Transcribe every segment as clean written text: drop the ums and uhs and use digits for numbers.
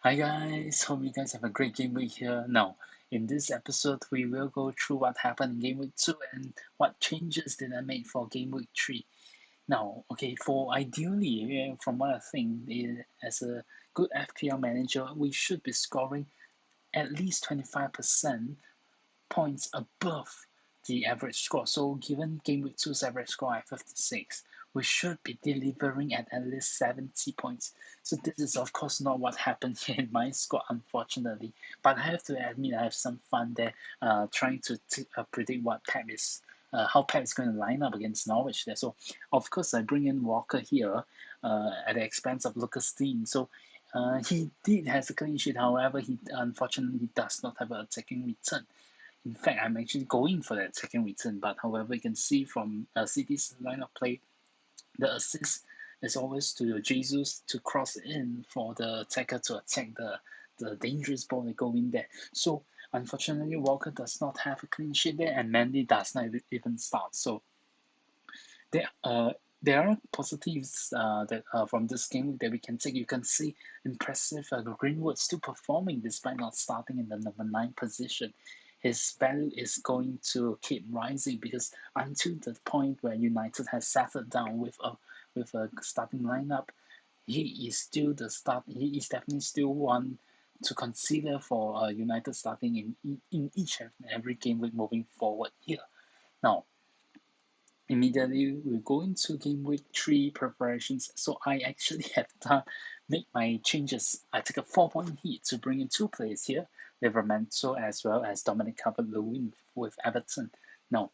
Hi guys, hope you guys have a great game week here. Now, in this episode, we will go through what happened in game week 2 and what changes did I make for game week 3. Now, okay, for ideally, from what I think, as a good FPL manager, we should be scoring at least 25% points above the average score. So given game week 2's average score at 56, we should be delivering at least 70 points. So this is of course not what happened here in my squad, unfortunately. But I have to admit I have some fun there, trying to predict what Pep is. How Pep is going to line up against Norwich there. So, of course, I bring in Walker here at the expense of Lucas Dean. So, he did has a clean sheet. However, he unfortunately does not have an attacking return. In fact, I'm actually going for that second return, but however, you can see from City's line of play, the assist is always to Jesus to cross in for the attacker to attack the dangerous ball that go in there. So unfortunately, Walker does not have a clean sheet there, and Mendy does not even start. So there there are positives that from this game that we can take. You can see impressive Greenwood still performing despite not starting in the number 9 position. His value is going to keep rising because until the point where United has settled down with a starting lineup, he is still the start. He is definitely still one to consider for United starting in each and every game week moving forward here. Now, immediately we go into game week 3 preparations. So I actually have done make my changes. I took a 4-point hit to bring in two players here, Livramento as well as Dominic Calvert-Lewin with Everton. Now,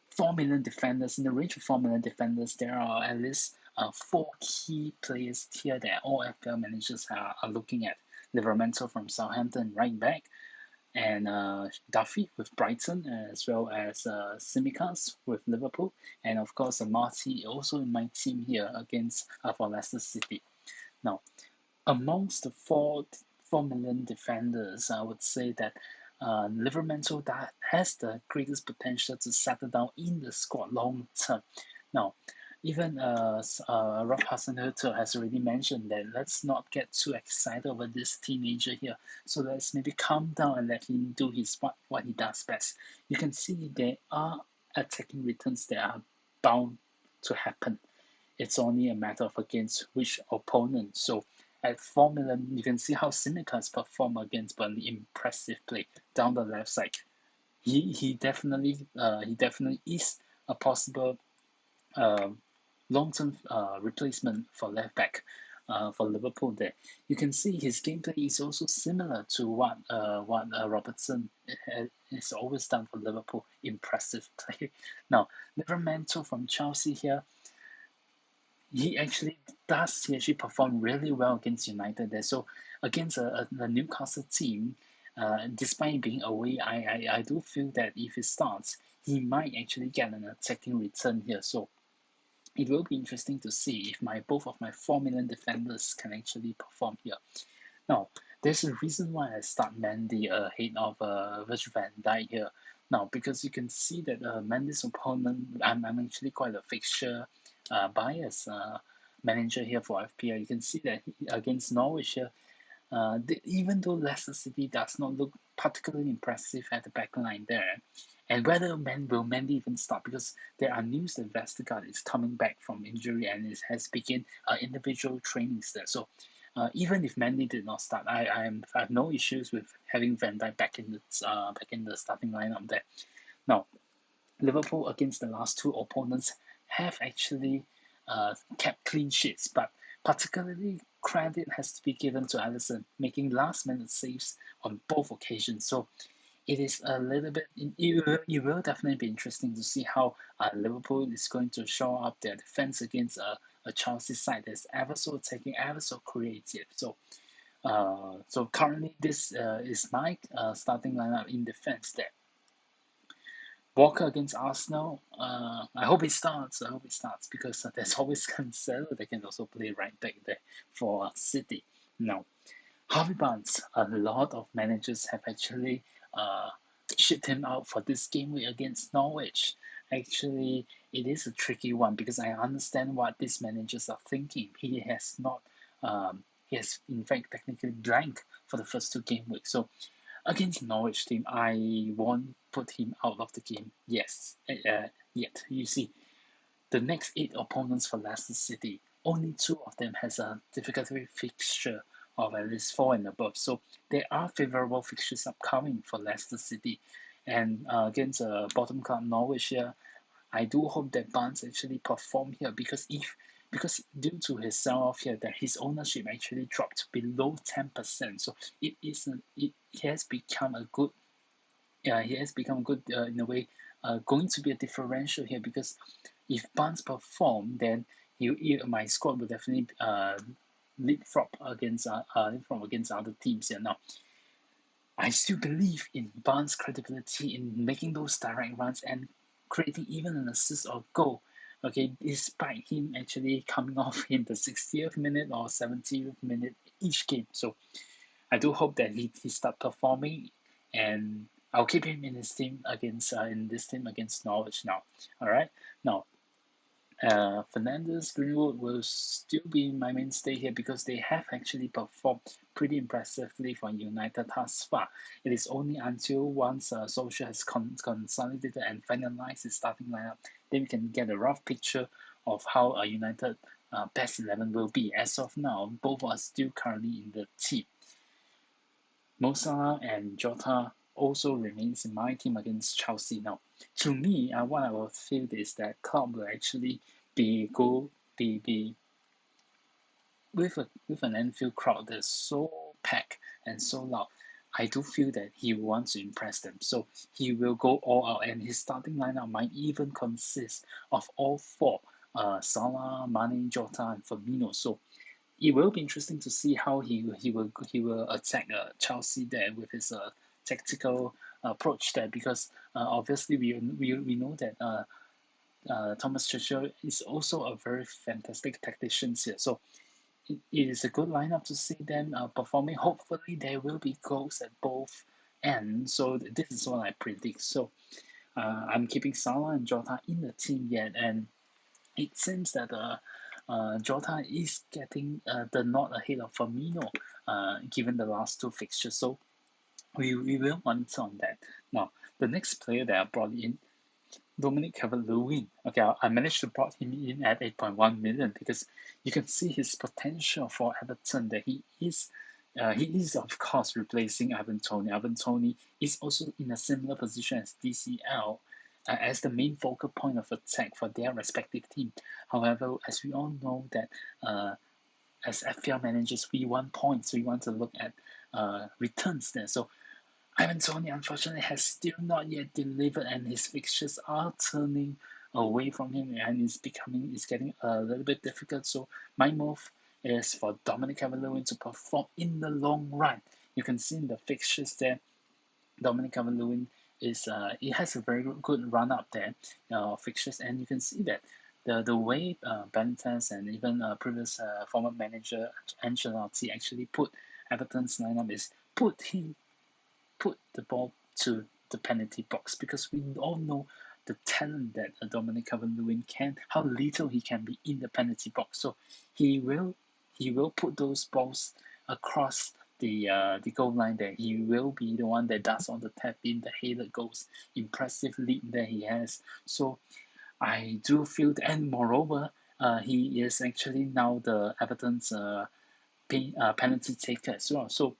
4 million defenders, in the range of 4 million defenders, there are at least four key players here that all FPL managers are looking at. Livramento from Southampton, right back, and Duffy with Brighton, as well as Simicas with Liverpool, and of course Amartey also in my team here against for Leicester City. Now, amongst the 4 million defenders, I would say that Livramento that has the greatest potential to settle down in the squad long term. Now, even Rob Hasenhüttl has already mentioned that let's not get too excited over this teenager here. So let's maybe calm down and let him do his what he does best. You can see there are attacking returns that are bound to happen. It's only a matter of against which opponent. So at 4 million, you can see how Simicas perform against Burnley. Impressive play down the left side. He definitely is a possible uh, long-term replacement for left back for Liverpool. There, you can see his gameplay is also similar to what Robertson has always done for Liverpool. Impressive play. Now, Livramento from Chelsea here, he actually perform really well against United there. So against a Newcastle team, despite being away, I do feel that if he starts, he might actually get an attacking return here. So it will be interesting to see if my both of my 4 million defenders can actually perform here. Now, there's a reason why I start Mendy ahead of Virgil van Dijk here. Now, because you can see that Mendy's opponent, I'm actually quite a fixture bias manager here for FPL. You can see that against Norwich here, even though Leicester City does not look particularly impressive at the back line there, and whether will Mendy even start, because there are news that Vestergaard is coming back from injury and it has begun individual trainings there. So even if Mendy did not start, I have no issues with having Van Dijk back in the starting lineup there. Now, Liverpool against the last two opponents have actually kept clean sheets, but particularly credit has to be given to Alisson, making last-minute saves on both occasions. So it is a little bit, it will definitely be interesting to see how Liverpool is going to show up their defense against a Chelsea side that's ever so attacking, ever so creative. So currently this is my starting lineup in defense there. Walker against Arsenal. I hope he starts. I hope he starts because there's always Cancelo that can also play right back there for City. Now, Harvey Barnes. A lot of managers have actually uh, shipped him out for this game week against Norwich. Actually, it is a tricky one because I understand what these managers are thinking. Um, he has in fact technically blanked for the first 2 game weeks. So against Norwich team, I won't put him out of the game. Yes, yet. You see, the next 8 opponents for Leicester City, only 2 of them has a difficulty fixture of at least 4 and above. So there are favourable fixtures upcoming for Leicester City. And against bottom club Norwich here, I do hope that Barnes actually perform here because due to his sell-off here, that his ownership actually dropped below 10%. So it has become a good he has become good in a way, going to be a differential here because if Barnes perform, then my squad will definitely leapfrog against other teams here. Now, I still believe in Barnes' credibility in making those direct runs and creating even an assist or goal. Okay, despite him actually coming off in the 60th minute or 70th minute each game. So I do hope that he start performing, and I'll keep him in his team against in this team against Norwich now. All right, now Fernandez Greenwood will still be my mainstay here because they have actually performed pretty impressively for United thus far. It is only until once Solskjaer has consolidated and finalized his starting lineup, then we can get a rough picture of how a United best 11 will be. As of now, both are still currently in the team. Mo Salah and Jota also remains in my team against Chelsea. Now, to me, what I will feel is that Klopp will actually be with an Anfield crowd that's so packed and so loud. I do feel that he wants to impress them, so he will go all out, and his starting lineup might even consist of all four: Salah, Mane, Jota, and Firmino. So it will be interesting to see how he will attack Chelsea there with his tactical approach there because obviously we know that Thomas Tuchel is also a very fantastic tactician here. So it is a good lineup to see them performing. Hopefully there will be goals at both ends. So this is what I predict. So I'm keeping Salah and Jota in the team yet, and it seems that Jota is getting the nod ahead of Firmino, given the last 2 fixtures. So we will monitor on that. Now, the next player that I brought in, Dominic Calvert-Lewin. Okay, I managed to brought him in at 8.1 million because you can see his potential for Everton. That he is of course replacing Ivan Toney. Ivan Toney is also in a similar position as DCL, as the main focal point of attack for their respective team. However, as we all know that as FPL managers, we want points. We want to look at returns there. So Ivan Toney unfortunately has still not yet delivered, and his fixtures are turning away from him, and it's getting a little bit difficult. So my move is for Dominic Calvert-Lewin to perform in the long run. You can see in the fixtures there, Dominic Calvert-Lewin is it has a very good run up there fixtures, and you can see that the way Benitez and even previous former manager Ancelotti actually put Everton's lineup is put the ball to the penalty box because we all know the talent that Dominic Calvert-Lewin can, how little he can be in the penalty box. So he will he will put those balls across the goal line there. He will be the one that does all the tap in, the header goals, impressive lead that he has. So I do feel that, and moreover, he is actually now the Everton's penalty taker as well. So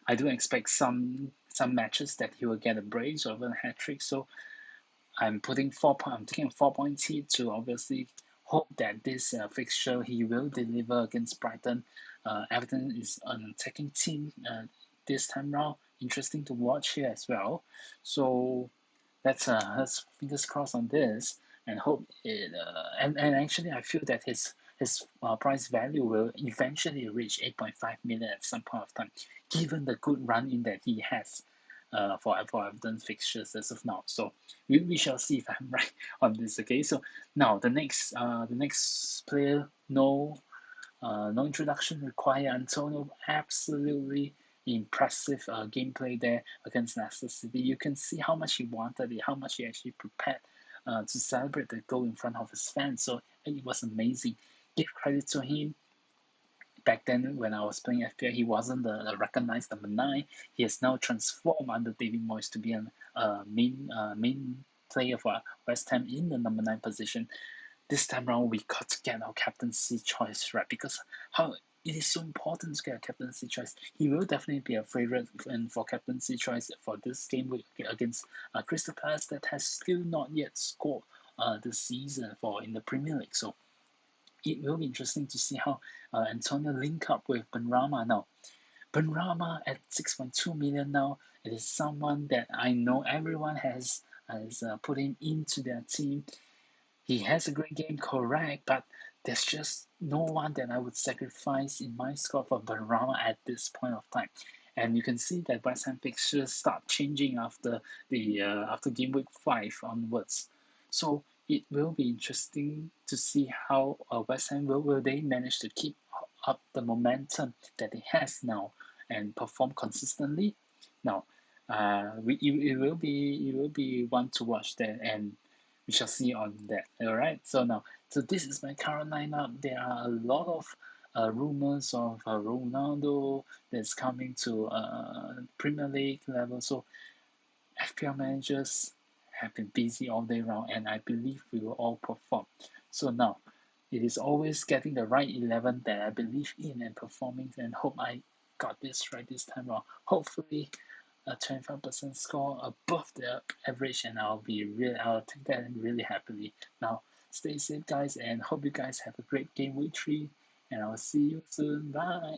I do expect some matches that he will get a brace or even a hat trick. So I'm taking a 4 point hit to obviously hope that this fixture he will deliver against Brighton. Everton is an attacking team this time round. Interesting to watch here as well. So let's fingers crossed on this and hope it. And actually, I feel that his price value will eventually reach 8.5 million at some point of time, given the good run in that he has for Everton fixtures as of now. So we shall see if I'm right on this. Okay, so now the next player, no introduction required. Antonio, absolutely impressive gameplay there against Leicester City. You can see how much he wanted it, how much he actually prepared to celebrate the goal in front of his fans. So it was amazing. Give credit to him. back then when I was playing FPL, he wasn't the recognized number 9. He has now transformed under David Moyes to be a main player for West Ham in the number 9 position. This time around, we got to get our captaincy choice right, because how it is so important to get a captaincy choice. He will definitely be a favorite and for captaincy choice for this game week against Crystal Palace that has still not yet scored this season for in the Premier League. So it will be interesting to see how Antonio link up with Benrahma now. Benrahma at 6.2 million now. It is someone that I know everyone has put him into their team. He has a great game, correct, but there's just no one that I would sacrifice in my squad for Benrahma at this point of time. And you can see that West Ham pictures start changing after game week 5 onwards. So it will be interesting to see how West Ham will they manage to keep up the momentum that it has now and perform consistently. Now, it will be one to watch there, and we shall see on that. All right. So this is my current lineup. There are a lot of rumors of Ronaldo that's coming to Premier League level. So FPL managers have been busy all day round, and I believe we will all perform. So now, it is always getting the right 11 that I believe in and performing, and hope I got this right this time around. Hopefully, a 25% score above the average, and I'll take that really happily. Now, stay safe, guys, and hope you guys have a great game week 3, and I'll see you soon. Bye.